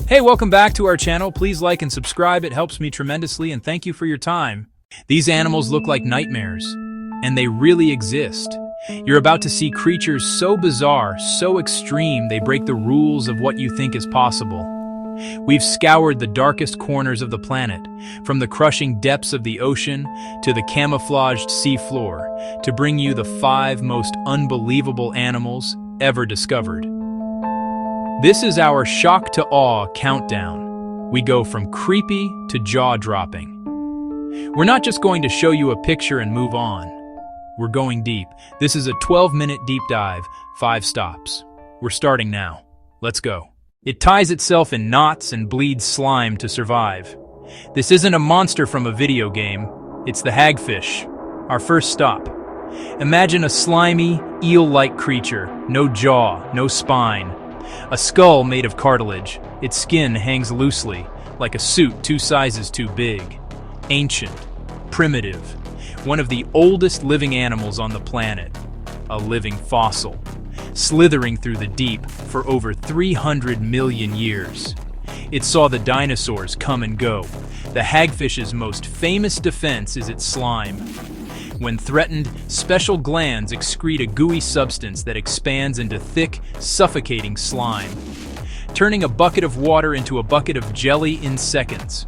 Hey, welcome back to our channel. Please like and subscribe. It helps me tremendously, and thank you for your time. These animals look like nightmares, and they really exist. You're about to see creatures so bizarre, so extreme, they break the rules of what you think is possible. We've scoured the darkest corners of the planet, from the crushing depths of the ocean to the camouflaged seafloor, to bring you the 5 most unbelievable animals ever discovered. This is our shock to awe countdown. We go from creepy to jaw-dropping. We're not just going to show you a picture and move on. We're going deep. This is a 12-minute deep dive, 5 stops. We're starting now. Let's go. It ties itself in knots and bleeds slime to survive. This isn't a monster from a video game. It's the hagfish, our first stop. Imagine a slimy, eel-like creature, no jaw, no spine. A skull made of cartilage. Its skin hangs loosely, like a suit 2 sizes too big. Ancient, primitive, one of the oldest living animals on the planet. A living fossil, slithering through the deep for over 300 million years. It saw the dinosaurs come and go. The hagfish's most famous defense is its slime. When threatened, special glands excrete a gooey substance that expands into thick, suffocating slime, turning a bucket of water into a bucket of jelly in seconds.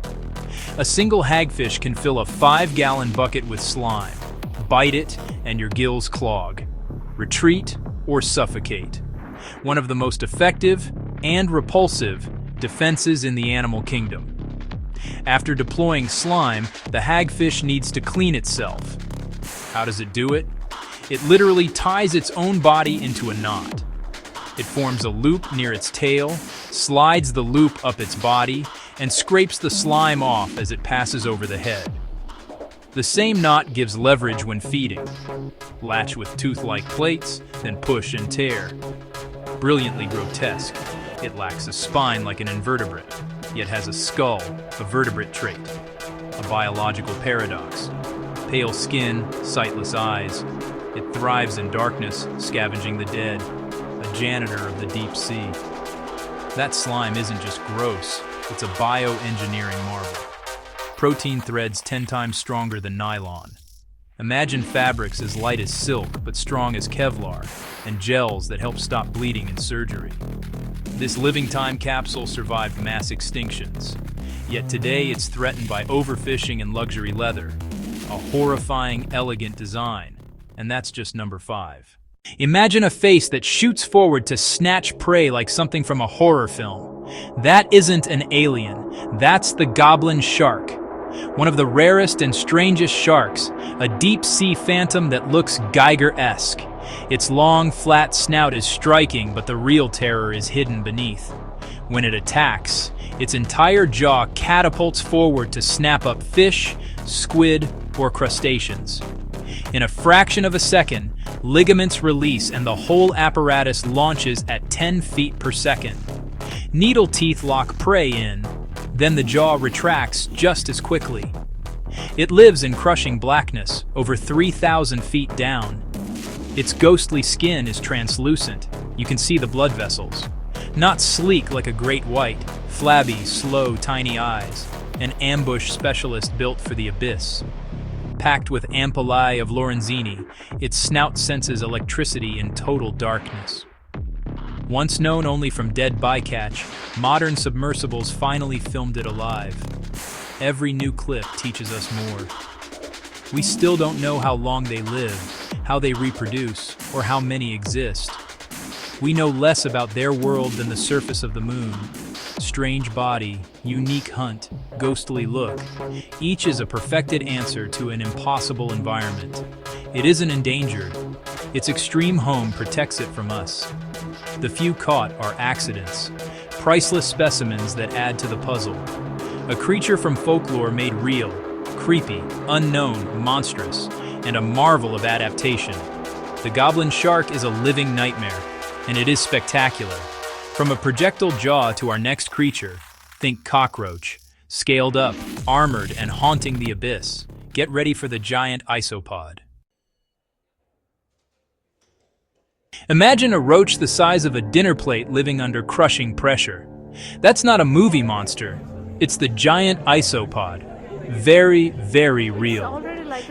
A single hagfish can fill a 5-gallon bucket with slime. Bite it, and your gills clog. Retreat or suffocate. One of the most effective and repulsive defenses in the animal kingdom. After deploying slime, the hagfish needs to clean itself. How does it do it? It literally ties its own body into a knot. It forms a loop near its tail, slides the loop up its body, and scrapes the slime off as it passes over the head. The same knot gives leverage when feeding. Latch with tooth-like plates, then push and tear. Brilliantly grotesque, it lacks a spine like an invertebrate, yet has a skull, a vertebrate trait. A biological paradox. Pale skin, sightless eyes. It thrives in darkness, scavenging the dead. A janitor of the deep sea. That slime isn't just gross, it's a bioengineering marvel. Protein threads 10 times stronger than nylon. Imagine fabrics as light as silk but strong as Kevlar, and gels that help stop bleeding in surgery. This living time capsule survived mass extinctions, yet today it's threatened by overfishing and luxury leather. A horrifying, elegant design, and that's just number 5. Imagine a face that shoots forward to snatch prey like something from a horror film. That isn't an alien, that's the goblin shark. One of the rarest and strangest sharks, a deep-sea phantom that looks Geiger-esque. Its long, flat snout is striking, but the real terror is hidden beneath. When it attacks, its entire jaw catapults forward to snap up fish, squid, or crustaceans. In a fraction of a second, ligaments release and the whole apparatus launches at 10 feet per second. Needle teeth lock prey in, then the jaw retracts just as quickly. It lives in crushing blackness, over 3,000 feet down. Its ghostly skin is translucent. You can see the blood vessels. Not sleek like a great white, flabby, slow, tiny eyes. An ambush specialist built for the abyss. Packed with ampullae of Lorenzini, its snout senses electricity in total darkness. Once known only from dead bycatch, modern submersibles finally filmed it alive. Every new clip teaches us more. We still don't know how long they live, how they reproduce, or how many exist. We know less about their world than the surface of the moon. Strange body, unique hunt, ghostly look. Each is a perfected answer to an impossible environment. It isn't endangered. Its extreme home protects it from us. The few caught are accidents, priceless specimens that add to the puzzle. A creature from folklore made real, creepy, unknown, monstrous, and a marvel of adaptation. The goblin shark is a living nightmare, and it is spectacular. From a projectile jaw to our next creature, think cockroach, scaled up, armored, and haunting the abyss. Get ready for the giant isopod. Imagine a roach the size of a dinner plate living under crushing pressure. That's not a movie monster. It's the giant isopod. Very, very real.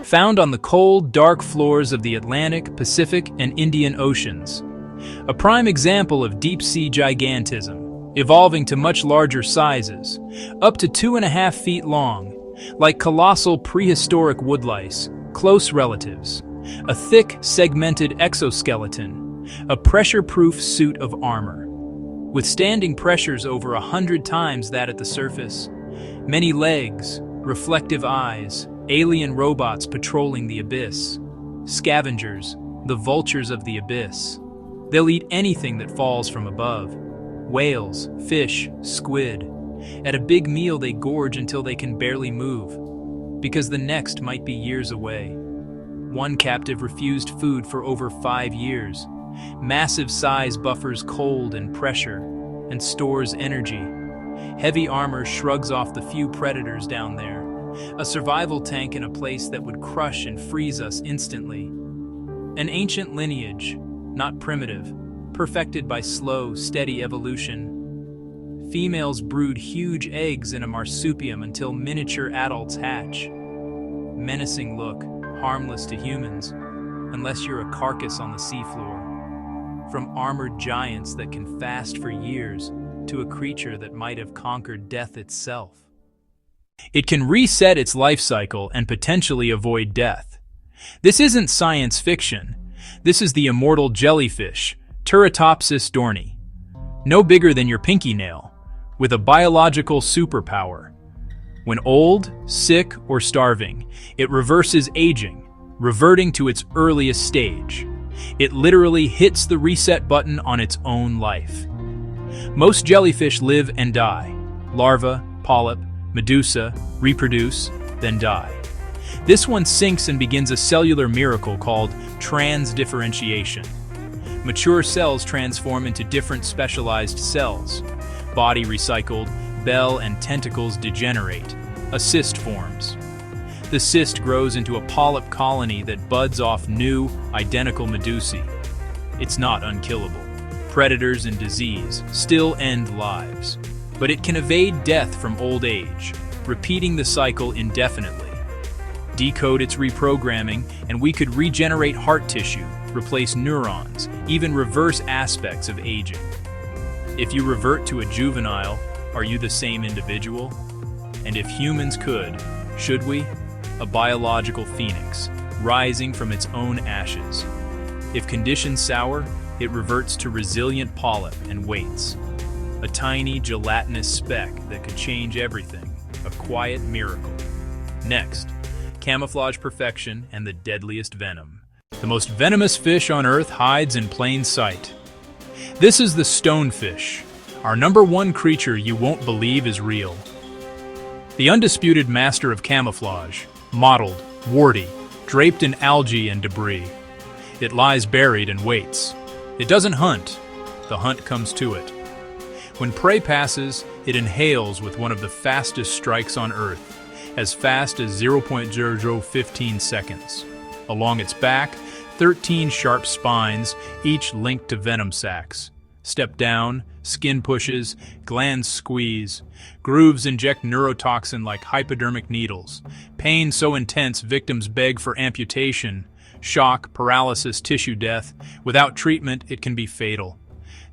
Found on the cold, dark floors of the Atlantic, Pacific, and Indian Oceans. A prime example of deep-sea gigantism, evolving to much larger sizes, up to 2.5 feet long, like colossal prehistoric woodlice, close relatives, a thick, segmented exoskeleton, a pressure-proof suit of armor, withstanding pressures over 100 times that at the surface, many legs, reflective eyes, alien robots patrolling the abyss, scavengers, the vultures of the abyss. They'll eat anything that falls from above. Whales, fish, squid. At a big meal they gorge until they can barely move, because the next might be years away. One captive refused food for over 5 years. Massive size buffers cold and pressure, and stores energy. Heavy armor shrugs off the few predators down there. A survival tank in a place that would crush and freeze us instantly. An ancient lineage, not primitive, perfected by slow, steady evolution. Females brood huge eggs in a marsupium until miniature adults hatch. Menacing look, harmless to humans, unless you're a carcass on the seafloor. From armored giants that can fast for years to a creature that might have conquered death itself. It can reset its life cycle and potentially avoid death. This isn't science fiction. This is the immortal jellyfish, Turritopsis dohrnii. No bigger than your pinky nail, with a biological superpower. When old, sick, or starving, it reverses aging, reverting to its earliest stage. It literally hits the reset button on its own life. Most jellyfish live and die. Larva, polyp, medusa, reproduce, then die. This one sinks and begins a cellular miracle called transdifferentiation. Mature cells transform into different specialized cells. Body recycled, bell and tentacles degenerate. A cyst forms. The cyst grows into a polyp colony that buds off new, identical medusae. It's not unkillable. Predators and disease still end lives. But it can evade death from old age, repeating the cycle indefinitely. Decode its reprogramming, and we could regenerate heart tissue, replace neurons, even reverse aspects of aging. If you revert to a juvenile, are you the same individual? And if humans could, should we? A biological phoenix, rising from its own ashes. If conditions sour, it reverts to resilient polyp and waits. A tiny, gelatinous speck that could change everything. A quiet miracle. Next, camouflage perfection and the deadliest venom. The most venomous fish on Earth hides in plain sight. This is the stonefish, our #1 creature you won't believe is real. The undisputed master of camouflage, mottled, warty, draped in algae and debris. It lies buried and waits. It doesn't hunt. The hunt comes to it. When prey passes, it inhales with one of the fastest strikes on Earth, as fast as 0.0015 seconds. Along its back, 13 sharp spines, each linked to venom sacs. Step down, skin pushes, glands squeeze. Grooves inject neurotoxin like hypodermic needles. Pain so intense victims beg for amputation. Shock, paralysis, tissue death. Without treatment, it can be fatal.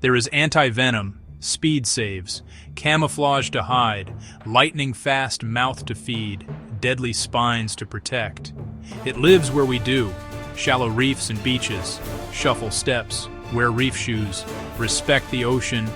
There is anti-venom, speed saves, camouflage to hide, lightning fast mouth to feed, deadly spines to protect. It lives where we do, shallow reefs and beaches, shuffle steps, wear reef shoes, respect the ocean.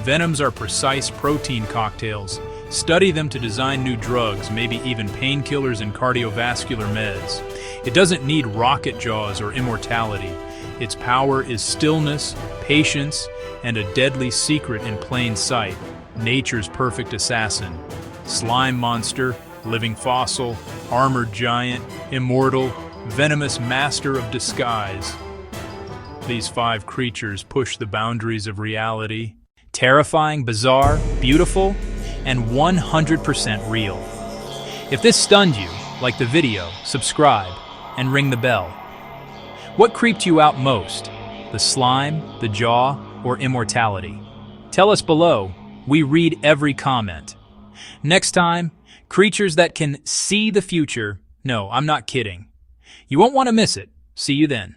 Venoms are precise protein cocktails. Study them to design new drugs, maybe even painkillers and cardiovascular meds. It doesn't need rocket jaws or immortality. Its power is stillness, patience, and a deadly secret in plain sight. Nature's perfect assassin. Slime monster, living fossil, armored giant, immortal, venomous master of disguise. These 5 creatures push the boundaries of reality. Terrifying, bizarre, beautiful, and 100% real. If this stunned you, like the video, subscribe, and ring the bell. What creeped you out most? The slime, the jaw, or immortality? Tell us below. We read every comment. Next time, creatures that can see the future. No, I'm not kidding. You won't want to miss it. See you then.